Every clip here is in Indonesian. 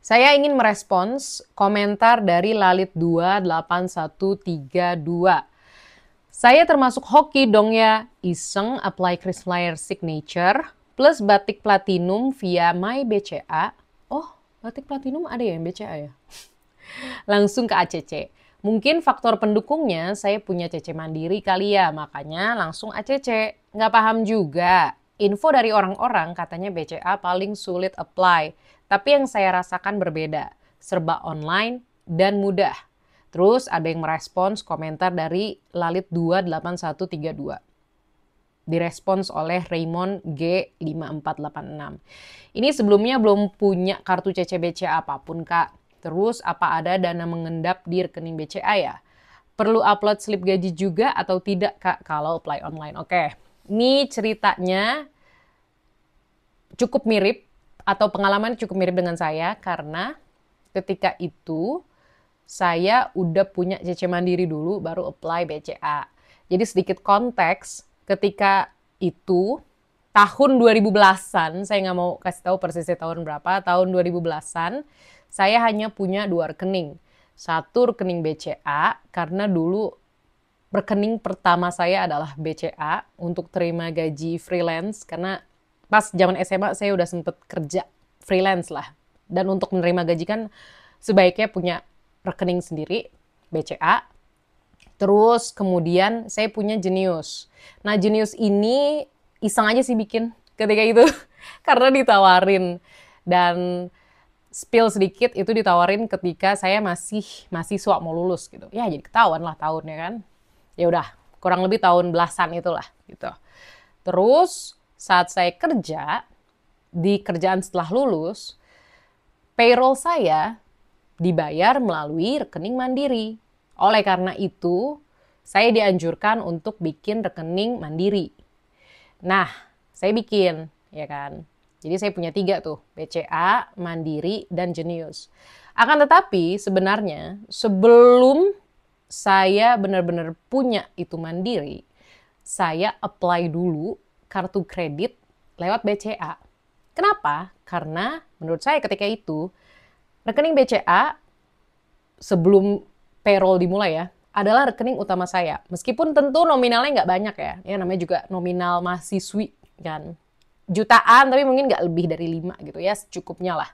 Saya ingin merespons komentar dari Lalit28132. Saya termasuk hoki dong ya, iseng apply Krisflyer Signature plus batik platinum via My BCA. Oh, batik platinum ada ya yang BCA ya? Langsung ke ACC. Mungkin faktor pendukungnya saya punya CC Mandiri kali ya, makanya langsung ACC. Nggak paham juga. Info dari orang-orang katanya BCA paling sulit apply. Tapi yang saya rasakan berbeda. Serba online dan mudah. Terus ada yang merespons komentar dari Lalit28132. Direspons oleh Raymond G5486. Ini sebelumnya belum punya kartu CC BCA apapun, Kak. Terus apa ada dana mengendap di rekening BCA ya? Perlu upload slip gaji juga atau tidak, Kak, kalau apply online? Oke, ini ceritanya cukup mirip atau pengalaman cukup mirip dengan saya karena ketika itu saya udah punya CC Mandiri dulu baru apply BCA. Jadi sedikit konteks, ketika itu tahun 2010-an, saya nggak mau kasih tahu persisnya tahun berapa, tahun 2010-an, saya hanya punya 2 rekening. Satu rekening BCA, karena dulu rekening pertama saya adalah BCA untuk terima gaji freelance, karena pas zaman SMA saya udah sempet kerja freelance lah. Dan untuk menerima gaji kan sebaiknya punya rekening sendiri, BCA. Terus kemudian saya punya Genius. Nah Genius ini iseng aja sih bikin ketika itu. Karena ditawarin. Dan spill sedikit itu ditawarin ketika saya masih mahasiswa mau lulus gitu. Ya jadi ketahuan lah tahunnya kan. Ya udah kurang lebih tahun belasan itulah gitu. Terus saat saya kerja, di kerjaan setelah lulus, payroll saya dibayar melalui rekening mandiri. Oleh karena itu, saya dianjurkan untuk bikin rekening mandiri. Nah, saya bikin, ya kan. Jadi saya punya 3 tuh, BCA, Mandiri, dan Genius. Akan tetapi sebenarnya sebelum saya benar-benar punya itu mandiri, saya apply dulu kartu kredit lewat BCA. Kenapa? Karena menurut saya ketika itu, rekening BCA sebelum payroll dimulai ya, adalah rekening utama saya. Meskipun tentu nominalnya nggak banyak ya. Ya namanya juga nominal mahasiswi kan. Jutaan tapi mungkin nggak lebih dari 5 gitu ya, secukupnya lah.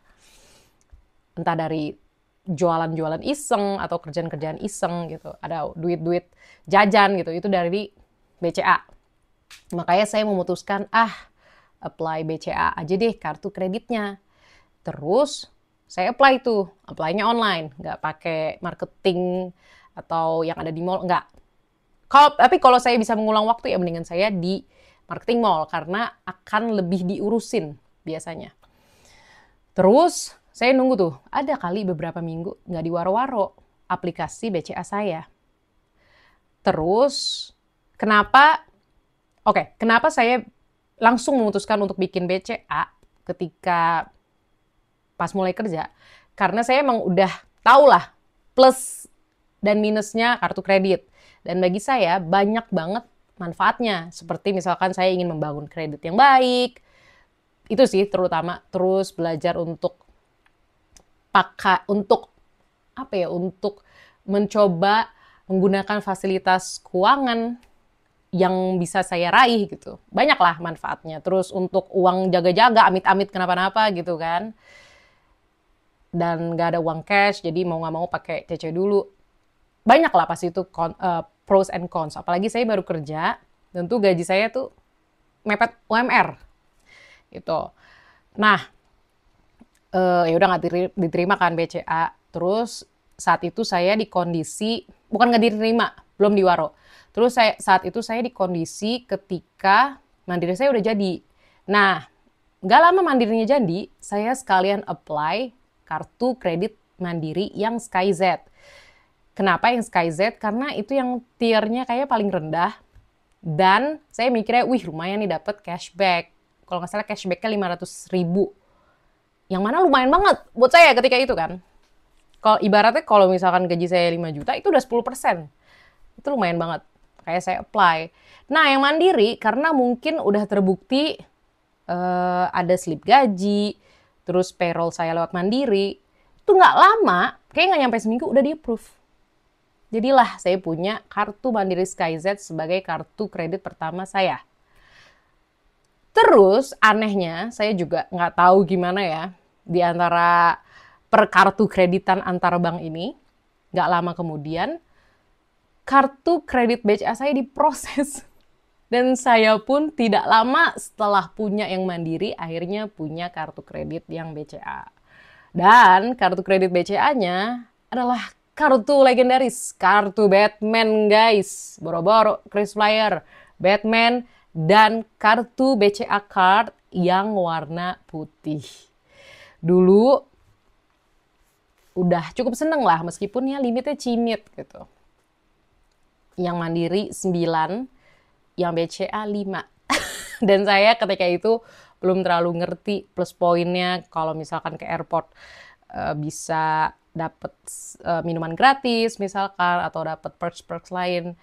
Entah dari jualan-jualan iseng atau kerjaan-kerjaan iseng gitu. Ada duit-duit jajan gitu, itu dari BCA. Makanya saya memutuskan, apply BCA aja deh kartu kreditnya. Terus saya apply tuh, apply-nya online, nggak pakai marketing atau yang ada di mall, nggak. Tapi kalau saya bisa mengulang waktu ya mendingan saya di marketing mall karena akan lebih diurusin biasanya. Terus saya nunggu tuh, ada kali beberapa minggu nggak diwaro-waro aplikasi BCA saya. Terus kenapa saya langsung memutuskan untuk bikin BCA ketika pas mulai kerja? Karena saya emang udah tahu lah plus dan minusnya kartu kredit. Dan bagi saya banyak banget manfaatnya. Seperti misalkan saya ingin membangun kredit yang baik. Itu sih terutama. Terus belajar untuk untuk mencoba menggunakan fasilitas keuangan yang bisa saya raih gitu. Banyak lah manfaatnya. Terus untuk uang jaga-jaga, amit-amit kenapa-napa gitu kan. Dan gak ada uang cash, jadi mau gak mau pakai CC dulu. Banyak lah pasti itu pros and cons. Apalagi saya baru kerja, tentu gaji saya tuh mepet UMR. Gitu. Nah, ya udah nggak diterima kan BCA. Terus saat itu saya di kondisi, bukan nggak diterima, belum diwaro. Terus saat itu saya di kondisi ketika mandiri saya udah jadi. Nah, nggak lama mandirinya jadi, saya sekalian apply kartu kredit mandiri yang SkyZ. Kenapa yang SkyZ? Karena itu yang tiernya kayaknya paling rendah. Dan saya mikirnya, wih lumayan nih dapat cashback. Kalau nggak salah cashbacknya 500.000. Yang mana lumayan banget buat saya ketika itu kan. Kalau ibaratnya kalau misalkan gaji saya 5 juta, itu udah 10%. Itu lumayan banget. Kayak saya apply. Nah, yang mandiri karena mungkin udah terbukti ada slip gaji, terus payroll saya lewat mandiri, Tuh nggak lama, kayak nggak nyampe seminggu udah di-approve. Jadilah saya punya kartu Mandiri SkyZ sebagai kartu kredit pertama saya. Terus anehnya, saya juga nggak tahu gimana ya, di antara per kartu kreditan antar bank ini, nggak lama kemudian, kartu kredit BCA saya diproses. Dan saya pun tidak lama setelah punya yang Mandiri, akhirnya punya kartu kredit yang BCA. Dan kartu kredit BCA-nya adalah kartu legendaris, kartu Batman guys. Boro-boro, KrisFlyer, Batman, dan kartu BCA card yang warna putih. Dulu udah cukup seneng lah, meskipun ya limitnya cimit gitu. Yang Mandiri 9, yang BCA 5. Dan saya ketika itu belum terlalu ngerti plus poinnya kalau misalkan ke airport bisa dapat minuman gratis misalkan atau dapat perks-perks lain.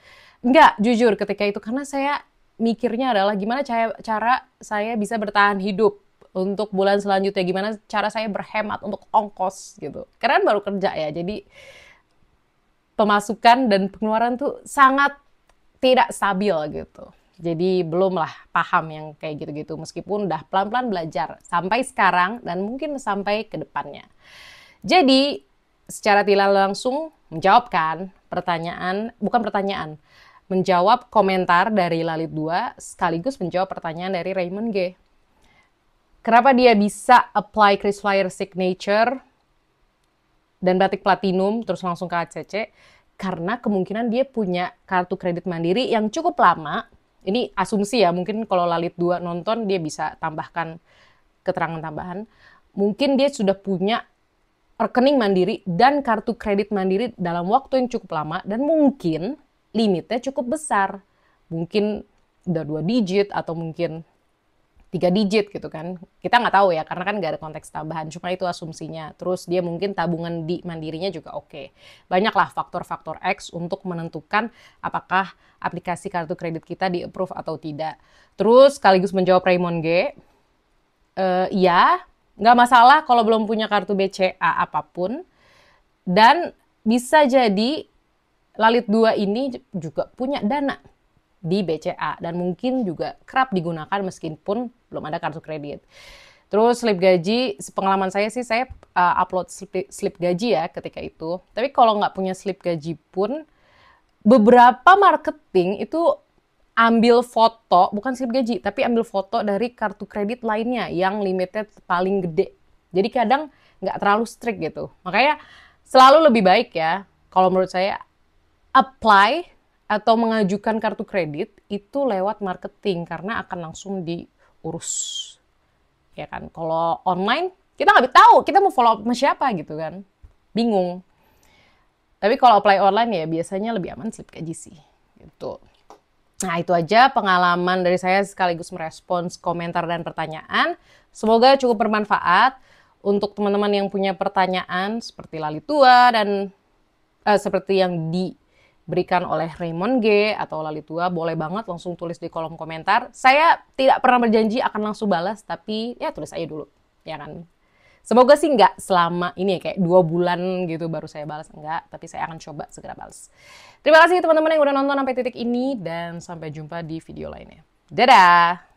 Enggak, jujur ketika itu karena saya mikirnya adalah gimana cara saya bisa bertahan hidup untuk bulan selanjutnya, gimana cara saya berhemat untuk ongkos gitu. Karena baru kerja ya, jadi pemasukan dan pengeluaran tuh sangat tidak stabil gitu. Jadi belum lah paham yang kayak gitu-gitu, meskipun udah pelan-pelan belajar sampai sekarang dan mungkin sampai ke depannya. Jadi secara tidak langsung menjawabkan menjawab komentar dari Lalit 2 sekaligus menjawab pertanyaan dari Raymond G. Kenapa dia bisa apply KrisFlyer Signature dan Batik Platinum terus langsung ke ACC? Karena kemungkinan dia punya kartu kredit Mandiri yang cukup lama. Ini asumsi ya, mungkin kalau Lalit 2 nonton dia bisa tambahkan keterangan tambahan. Mungkin dia sudah punya rekening Mandiri dan kartu kredit Mandiri dalam waktu yang cukup lama dan mungkin limitnya cukup besar. Mungkin udah 2 digit atau mungkin 3 digit gitu kan. Kita nggak tahu ya karena kan nggak ada konteks tambahan, cuma itu asumsinya. Terus dia mungkin tabungan di Mandirinya juga oke. Banyaklah faktor-faktor X untuk menentukan apakah aplikasi kartu kredit kita di-approve atau tidak. Terus sekaligus menjawab Raymond G, ya nggak masalah kalau belum punya kartu BCA apapun. Dan bisa jadi Lalit 2 ini juga punya dana di BCA. Dan mungkin juga kerap digunakan meskipun belum ada kartu kredit. Terus slip gaji, pengalaman saya sih saya upload slip gaji ya ketika itu. Tapi kalau nggak punya slip gaji pun, beberapa marketing itu ambil foto, bukan slip gaji, tapi ambil foto dari kartu kredit lainnya yang limitnya paling gede. Jadi kadang nggak terlalu strict gitu. Makanya selalu lebih baik ya, kalau menurut saya, apply atau mengajukan kartu kredit itu lewat marketing karena akan langsung diurus. Ya kan, kalau online kita nggak tahu kita mau follow up sama siapa gitu kan. Bingung. Tapi kalau apply online ya biasanya lebih aman slip gaji sih. Gitu. Nah, itu aja pengalaman dari saya sekaligus merespons komentar dan pertanyaan. Semoga cukup bermanfaat untuk teman-teman yang punya pertanyaan seperti Lalit 2 dan seperti yang diberikan oleh Raymond G atau Lalit 2, boleh banget langsung tulis di kolom komentar. Saya tidak pernah berjanji akan langsung balas, tapi ya tulis aja dulu, ya kan. Semoga sih nggak selama ini kayak 2 bulan gitu baru saya balas, enggak. Tapi saya akan coba segera balas. Terima kasih teman-teman yang udah nonton sampai titik ini dan sampai jumpa di video lainnya. Dadah!